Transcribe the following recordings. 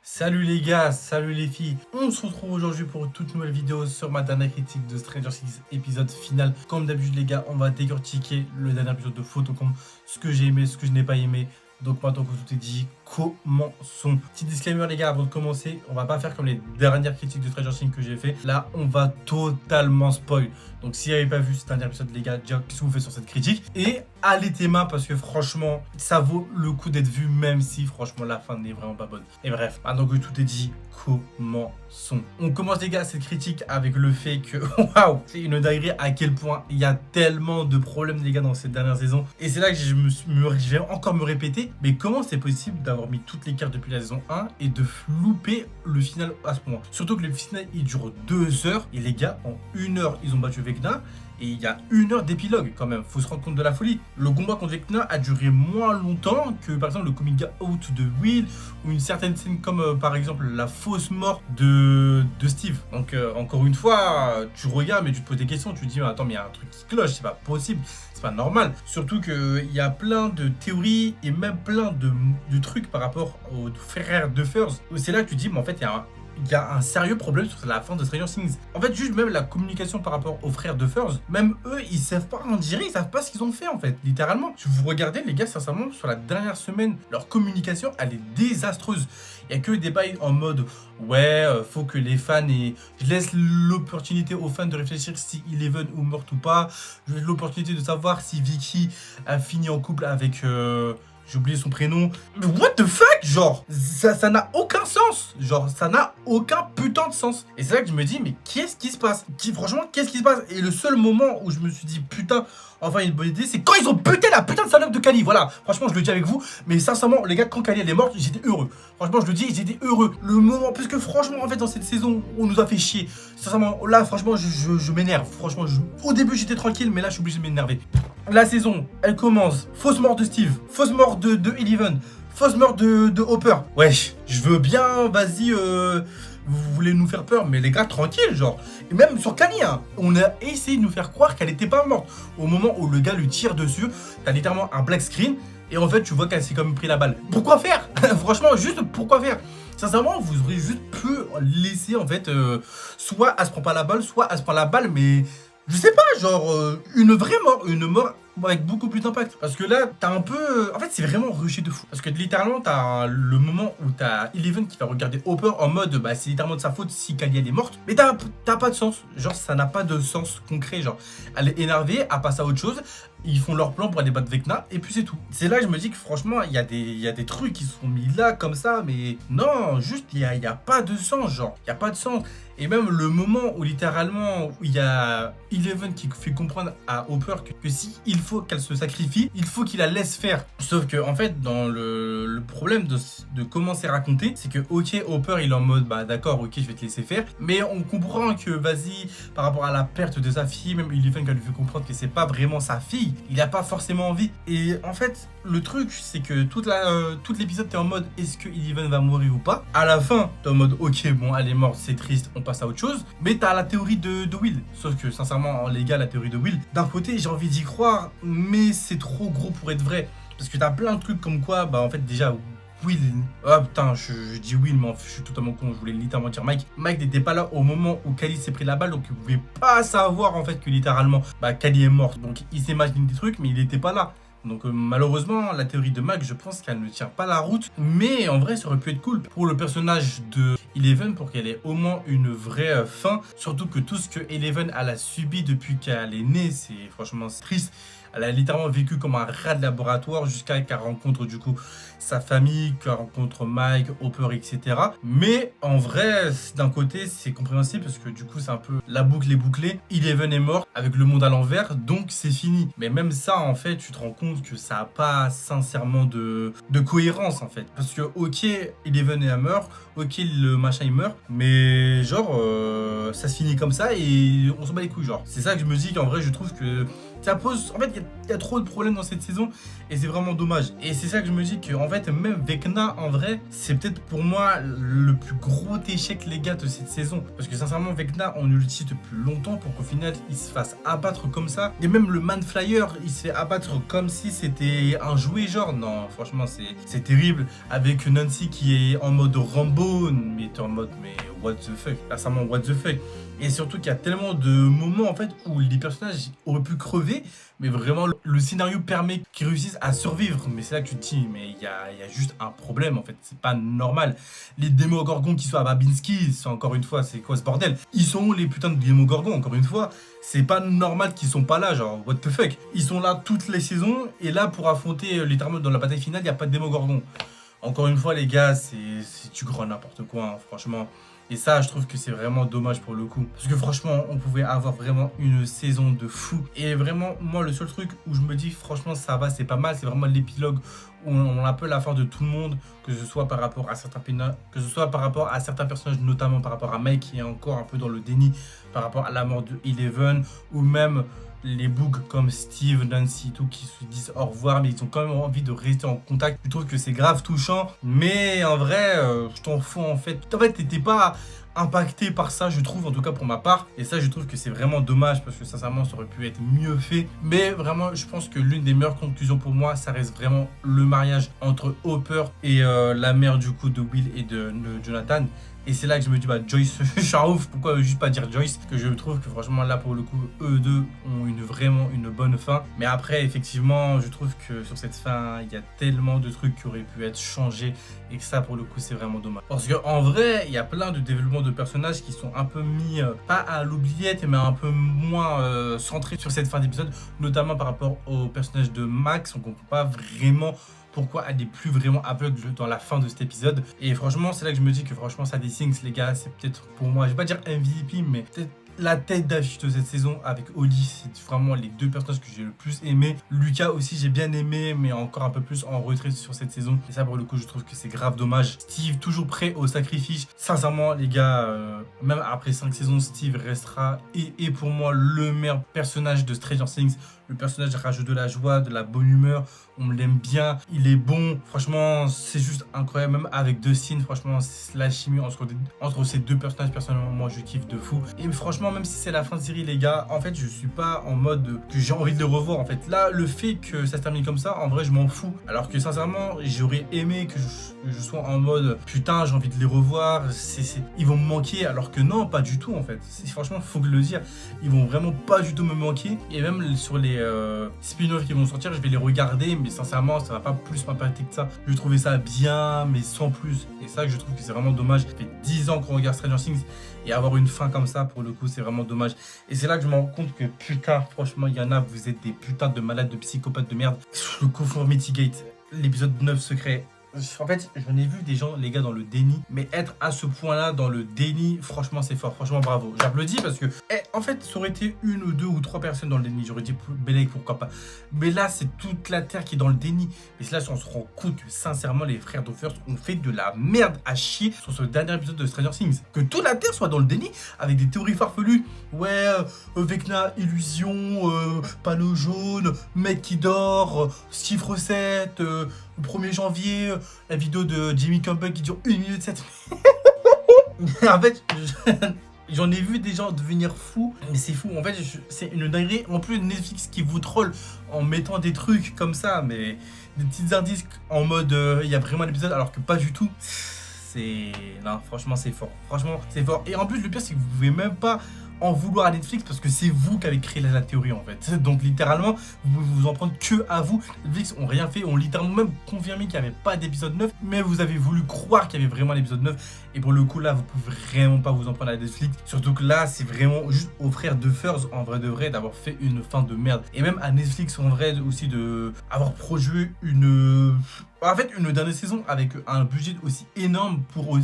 Salut les gars, salut les filles. On se retrouve aujourd'hui pour une toute nouvelle vidéo sur ma dernière critique de Stranger Things épisode final. Comme d'habitude les gars, on va décortiquer le dernier épisode de Photocomb, ce que j'ai aimé, ce que je n'ai pas aimé. Donc maintenant que tout est dit, commençons. Petit disclaimer les gars, avant de commencer, on va pas faire comme les dernières critiques de Stranger Things que j'ai fait. Là, on va totalement spoil. Donc si vous n'avez pas vu ce dernier épisode les gars, déjà qu'est-ce que vous faites sur cette critique? Et allez tes mains parce que franchement, ça vaut le coup d'être vu même si franchement la fin n'est vraiment pas bonne. Et bref, maintenant que tout est dit, commençons. On commence les gars cette critique avec le fait que, waouh, c'est une dinguerie à quel point il y a tellement de problèmes les gars dans cette dernière saison. Et c'est là que je vais encore me répéter, mais comment c'est possible d'avoir mis toutes les cartes depuis la saison 1 et de louper le final à ce moment? Surtout que le final il dure 2 heures et les gars en 1 heure ils ont battu Vecna. Et il y a 1 heure d'épilogue quand même, faut se rendre compte de la folie. Le combat contre Vecna a duré moins longtemps que par exemple le coming out de Will ou une certaine scène comme par exemple la fausse mort de Steve. Donc encore une fois, tu regardes mais tu te poses des questions, tu te dis mais attends mais il y a un truc qui cloche, c'est pas possible, c'est pas normal. Surtout qu'il y a plein de théories et même plein de trucs par rapport aux frères Duffers. C'est là que tu te dis mais en fait il y a un sérieux problème sur la fin de Stranger Things. En fait, juste même la communication par rapport aux frères Duffers, même eux, ils savent pas en dire, ils savent pas ce qu'ils ont fait en fait, littéralement. Si vous regardez, les gars, sincèrement, sur la dernière semaine, leur communication, elle est désastreuse. Il y a que des bails en mode, ouais, faut que les fans aient... Je laisse l'opportunité aux fans de réfléchir si Eleven ou morte ou pas. Je laisse l'opportunité de savoir si Vicky a fini en couple avec... J'ai oublié son prénom. Mais what the fuck? Genre, ça n'a aucun sens. Genre, ça n'a aucun putain de sens. Et c'est là que je me dis, mais qu'est-ce qui se passe? Franchement, qu'est-ce qui se passe? Et le seul moment où je me suis dit, putain, enfin une bonne idée, c'est quand ils ont buté la putain de salope de Kali. Voilà, franchement, je le dis avec vous. Mais sincèrement, les gars, quand Kali elle est morte, j'étais heureux. Franchement, je le dis, j'étais heureux. Le moment, parce que franchement, en fait, dans cette saison, on nous a fait chier. Sincèrement, là, franchement, je m'énerve. Franchement, au début, j'étais tranquille, mais là, je suis obligé de m'énerver. La saison, elle commence. Fausse mort de Steve. Fausse mort de Eleven. Fausse mort de Hopper. Wesh, je veux bien, vas-y, vous voulez nous faire peur, mais les gars, tranquille, genre. Et même sur Kali, hein, on a essayé de nous faire croire qu'elle était pas morte. Au moment où le gars lui tire dessus, t'as littéralement un black screen. Et en fait, tu vois qu'elle s'est comme pris la balle. Pourquoi faire? Franchement, juste pourquoi faire? Sincèrement, vous auriez juste pu laisser, en fait, soit elle se prend pas la balle, soit elle se prend la balle, mais... Je sais pas, genre une vraie mort, une mort avec beaucoup plus d'impact. Parce que là, t'as un peu... En fait, c'est vraiment rushé de fou. Parce que littéralement, t'as le moment où t'as Eleven qui va regarder Hopper en mode, bah c'est littéralement de sa faute si Kali elle est morte. Mais t'as pas de sens. Genre, ça n'a pas de sens concret. Genre, elle est énervée, elle passe à autre chose. Ils font leur plan pour aller battre Vecna et puis c'est tout. C'est là que je me dis que franchement, il y a des trucs qui sont mis là comme ça, mais non, juste il y a pas de sens, genre, il y a pas de sens. Et même le moment où littéralement, où il y a Eleven qui fait comprendre à Hopper que si il faut qu'elle se sacrifie, il faut qu'il la laisse faire. Sauf que en fait, dans le problème de comment c'est raconté, c'est que ok, Hopper il est en mode bah d'accord, ok, je vais te laisser faire, mais on comprend que vas-y, par rapport à la perte de sa fille, même Eleven qui lui fait comprendre que c'est pas vraiment sa fille. Il a pas forcément envie. Et en fait, le truc, c'est que tout l'épisode, t'es en mode est-ce que Eleven va mourir ou pas? À la fin, t'es en mode ok, bon, elle est morte, c'est triste, on passe à autre chose. Mais t'as la théorie de Will. Sauf que, sincèrement, les gars, la théorie de Will, d'un côté, j'ai envie d'y croire, mais c'est trop gros pour être vrai. Parce que t'as plein de trucs comme quoi, bah en fait, déjà, Will. Ah putain, je dis Will, mais je suis totalement con, je voulais littéralement dire Mike. Mike n'était pas là au moment où Kali s'est pris la balle, donc il pouvait pas savoir en fait que littéralement, bah Kali est morte. Donc il s'imagine des trucs, mais il n'était pas là. Donc malheureusement, la théorie de Mike, je pense qu'elle ne tient pas la route. Mais en vrai, ça aurait pu être cool pour le personnage de Eleven, pour qu'elle ait au moins une vraie fin. Surtout que tout ce que Eleven elle a subi depuis qu'elle est née, c'est franchement triste. Elle a littéralement vécu comme un rat de laboratoire jusqu'à qu'elle rencontre du coup sa famille, qu'elle rencontre Mike, Hopper, etc. Mais en vrai, d'un côté, c'est compréhensible parce que du coup, c'est un peu la boucle est bouclée. Eleven est mort avec le monde à l'envers, donc c'est fini. Mais même ça, en fait, tu te rends compte que ça n'a pas sincèrement de cohérence, en fait. Parce que, ok, Eleven est meurt, ok, le machin il meurt, mais genre, ça se finit comme ça et on s'en bat les couilles, genre. C'est ça que je me dis qu'en vrai, je trouve que ça pose... En fait, il y a trop de problèmes dans cette saison et c'est vraiment dommage. Et c'est ça que je me dis que, en fait, fait, même Vecna, en vrai, c'est peut-être pour moi le plus gros échec, les gars, de cette saison. Parce que sincèrement, Vecna, on le dit depuis longtemps pour qu'au final, il se fasse abattre comme ça. Et même le Manflyer, il se fait abattre comme si c'était un jouet, genre. Non, franchement, c'est terrible. Avec Nancy qui est en mode Rambo, mais t'es en mode, mais what the fuck. Là, ça what the fuck. Et surtout qu'il y a tellement de moments en fait où les personnages auraient pu crever, mais vraiment le scénario permet qu'ils réussissent à survivre. Mais c'est là que tu te dis, mais il y a juste un problème en fait, c'est pas normal. Les Démogorgons qui sont à Babinski, c'est encore une fois, c'est quoi ce bordel? Ils sont où les putains de Démogorgons? Encore une fois, c'est pas normal qu'ils sont pas là, genre what the fuck. Ils sont là toutes les saisons, et là pour affronter littéralement dans la bataille finale, il n'y a pas de Démogorgons. Encore une fois les gars, c'est du grand n'importe quoi, hein, franchement. Et ça, je trouve que c'est vraiment dommage pour le coup. Parce que franchement, on pouvait avoir vraiment une saison de fou. Et vraiment, moi, le seul truc où je me dis, franchement, ça va, c'est pas mal, c'est vraiment l'épilogue où on a un peu la fin de tout le monde, que ce soit par rapport à certains personnages, notamment par rapport à Mike qui est encore un peu dans le déni par rapport à la mort de Eleven, ou même les bugs comme Steve, Nancy, tout qui se disent au revoir, mais ils ont quand même envie de rester en contact. Je trouve que c'est grave touchant, mais en vrai, je t'en fous en fait. En fait, t'étais pas impacté par ça, je trouve, en tout cas pour ma part. Et ça, je trouve que c'est vraiment dommage parce que sincèrement, ça aurait pu être mieux fait. Mais vraiment, je pense que l'une des meilleures conclusions pour moi, ça reste vraiment le mariage entre Hopper et la mère du coup de Will et de Jonathan. Et c'est là que je me dis, bah Joyce, je suis un ouf, pourquoi juste pas dire Joyce? Que je trouve que franchement là pour le coup, eux deux ont vraiment une bonne fin. Mais après, effectivement, je trouve que sur cette fin, il y a tellement de trucs qui auraient pu être changés. Et que ça pour le coup, c'est vraiment dommage. Parce qu'en vrai, il y a plein de développements de personnages qui sont un peu mis, pas à l'oubliette, mais un peu moins centrés sur cette fin d'épisode. Notamment par rapport au personnage de Max, on comprend pas vraiment pourquoi elle n'est plus vraiment aveugle dans la fin de cet épisode. Et franchement, c'est là que je me dis que franchement, Sadie Sink, les gars, c'est peut-être pour moi, je vais pas dire MVP, mais peut-être la tête d'affiche de cette saison avec Holly. C'est vraiment les deux personnages que j'ai le plus aimé. Lucas aussi, j'ai bien aimé, mais encore un peu plus en retrait sur cette saison. Et ça, pour le coup, je trouve que c'est grave dommage. Steve, toujours prêt au sacrifice. Sincèrement, les gars, même après 5 saisons, Steve restera et pour moi le meilleur personnage de Stranger Things. Le personnage rajoute de la joie, de la bonne humeur. On l'aime bien, il est bon. Franchement, c'est juste incroyable. Même avec Dustin, franchement, la chimie entre ces deux personnages, personnellement, moi, je kiffe de fou. Et franchement, même si c'est la fin de série, les gars, en fait, je suis pas en mode que j'ai envie de les revoir. En fait, là, le fait que ça se termine comme ça, en vrai, je m'en fous. Alors que sincèrement, j'aurais aimé que je sois en mode putain, j'ai envie de les revoir. Ils vont me manquer. Alors que non, pas du tout, en fait. Franchement, faut le dire. Ils vont vraiment pas du tout me manquer. Et même sur les spin-offs qui vont sortir, je vais les regarder, mais sincèrement, ça va pas plus m'impacter que ça. Je vais trouver ça bien, mais sans plus. Et ça, je trouve que c'est vraiment dommage. Ça fait 10 ans qu'on regarde Stranger Things et avoir une fin comme ça, pour le coup, c'est vraiment dommage. Et c'est là que je me rends compte que putain, franchement, il y en a, vous êtes des putains de malades, de psychopathes de merde. Le Conformity Gate, l'épisode 9 secret. En fait, j'en ai vu des gens, les gars, dans le déni. Mais être à ce point-là, dans le déni, franchement, c'est fort. Franchement, bravo. J'applaudis parce que, en fait, ça aurait été une ou deux ou trois personnes dans le déni. J'aurais dit, Belek, pourquoi pas. Mais là, c'est toute la Terre qui est dans le déni. Et c'est là qu'on se rend compte que, sincèrement, les frères Dofers ont fait de la merde à chier sur ce dernier épisode de Stranger Things. Que toute la Terre soit dans le déni avec des théories farfelues. Ouais, Vecna, illusion, panneau jaune, mec qui dort, chiffre 7, le 1er janvier, la vidéo de Jimmy Campbell qui dure 1 minute 7. En fait, j'en ai vu des gens devenir fous, mais c'est fou. En fait, c'est une dinguerie. En plus, Netflix qui vous troll en mettant des trucs comme ça, mais des petits indices en mode il y a vraiment l'épisode, alors que pas du tout. Non, franchement, c'est fort. Franchement, c'est fort. Et en plus, le pire, c'est que vous pouvez même pas en vouloir à Netflix parce que c'est vous qui avez créé la théorie en fait. Donc littéralement, vous pouvez vous en prendre que à vous. Netflix ont rien fait, ont littéralement même confirmé qu'il n'y avait pas d'épisode 9, mais vous avez voulu croire qu'il y avait vraiment l'épisode 9. Et pour le coup là, vous pouvez vraiment pas vous en prendre à Netflix. Surtout que là, c'est vraiment juste aux frères Dufers en vrai de vrai d'avoir fait une fin de merde. Et même à Netflix en vrai aussi de avoir produit une dernière saison avec un budget aussi énorme pour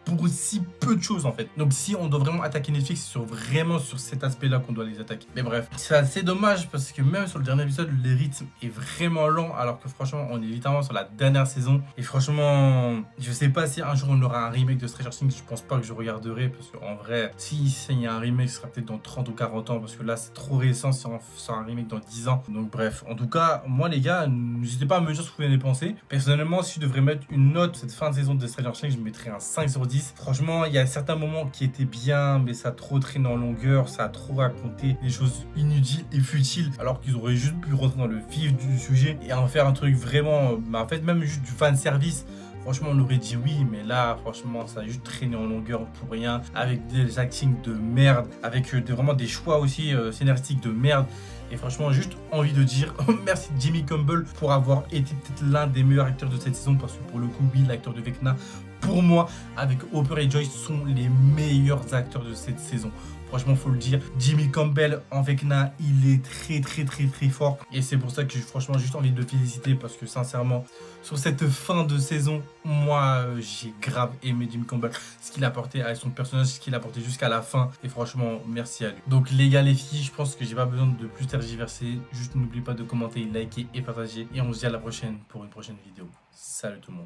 pour aussi peu de choses en fait. Donc si on doit vraiment attaquer Netflix, c'est vraiment sur cet aspect-là qu'on doit les attaquer. Mais bref, c'est assez dommage parce que même sur le dernier épisode, le rythme est vraiment lent alors que franchement, on est littéralement sur la dernière saison. Et franchement, je sais pas si un jour on aura un remake de Stranger Things, je pense pas que je regarderai parce qu'en vrai, si il y a un remake, ce sera peut-être dans 30 ou 40 ans parce que là, c'est trop récent si on sort un remake dans 10 ans. Donc bref, en tout cas, moi les gars, n'hésitez pas à me dire ce que vous en pensez. Personnellement, si je devrais mettre une note cette fin de saison de Stranger Things, je mettrais un 5 sur 10. Franchement, il y a certains moments qui étaient bien, mais ça a trop traîné en longueur, ça a trop raconté des choses inutiles et futiles, alors qu'ils auraient juste pu rentrer dans le vif du sujet et en faire un truc vraiment, en fait, même juste du fan service. Franchement, on aurait dit oui, mais là, franchement, ça a juste traîné en longueur pour rien, avec des actings de merde, avec vraiment des choix aussi scénaristiques de merde. Et franchement, juste envie de dire merci Jimmy Campbell pour avoir été peut-être l'un des meilleurs acteurs de cette saison, parce que pour le coup, oui, l'acteur de Vecna, pour moi, avec Hopper et Joyce, sont les meilleurs acteurs de cette saison. Franchement, faut le dire, Jimmy Campbell en Vecna, il est très fort. Et c'est pour ça que j'ai franchement juste envie de le féliciter parce que sincèrement, sur cette fin de saison, moi, j'ai grave aimé Jimmy Campbell. Ce qu'il a apporté à son personnage, ce qu'il a apporté jusqu'à la fin. Et franchement, merci à lui. Donc les gars, les filles, je pense que j'ai pas besoin de plus tergiverser. Juste n'oublie pas de commenter, liker et partager. Et on se dit à la prochaine pour une prochaine vidéo. Salut tout le monde.